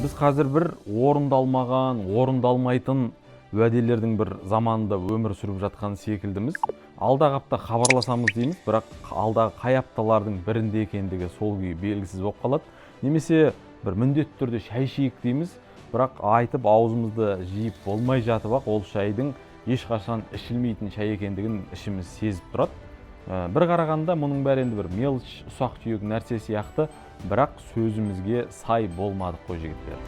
Біз қазір бір орындалмаған, орындалмайтын уәделердің бір заманында өмір сүріп жатқан секілдіміз. Алдағы апта хабарласамыз дейміз, бірақ алдағы қай апталардың бірінде екендігі сол күйі белгісіз болып қалады. Немесе бір міндетті түрде шай ішейік дейміз, бірақ айтып аузымызды жиып болмай жатып ақ ол шайдың ешқашан ішілмейтін шай екендігін ішіміз сезіп тұрады. Бір қарағанда мұның бәрі енді бір мелочь, ұсақ түйек нәрсе сияқты, бірақ сөзімізге сай болмадық қой жігіттер.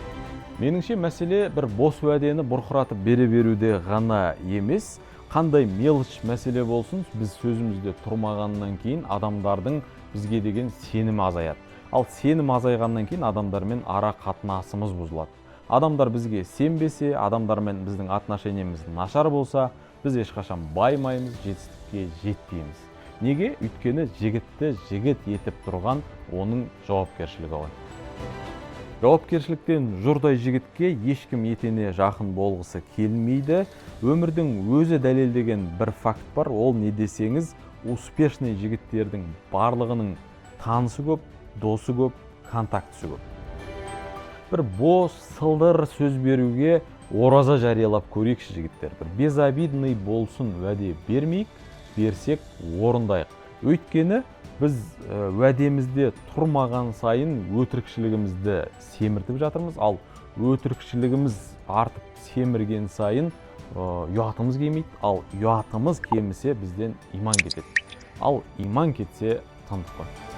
Меніңше мәселе бір бос уәдені бұрқыратып бере беруде ғана емес, қандай мелочь мәселе болсын, біз сөзімізде тұрмағаннан кейін адамдардың бізге деген сенімі азаяды. Ал сенім азайғаннан кейін адамдармен ара қатынасымыз бұзылады. Адамдар бізге сенбесе, адамдармен біздің отношениеміз нашар болса, біз ешқашан баймаймыз, жетістікке жетпейміз. Неге? Өйткені жігітті жігіт етіп тұрған оның жауапкершілігі ғой. Жауапкершіліктен жұрдай жігітке ешкім етене жақын болғысы келмейді. Өмірдің өзі дәлелдеген бір факт бар, ол не десеңіз, успешный жігіттердің барлығының танысы көп, досы көп, контактісі көп. Бір бос, сылдыр сөз беруге ораза жариялап көрейікші жігіттер. Бір безобидный болсын уәде бермейік, берсек орындайық. Өйткені біз уәдемізде тұрмаған сайын өтірікшілігімізді семіртіп жатырмыз, ал өтірікшілігіміз артып семірген сайын ұятымыз келмейді, ал ұятымыз кемісе бізден иман кетеді. Ал иман кетсе тындық қой.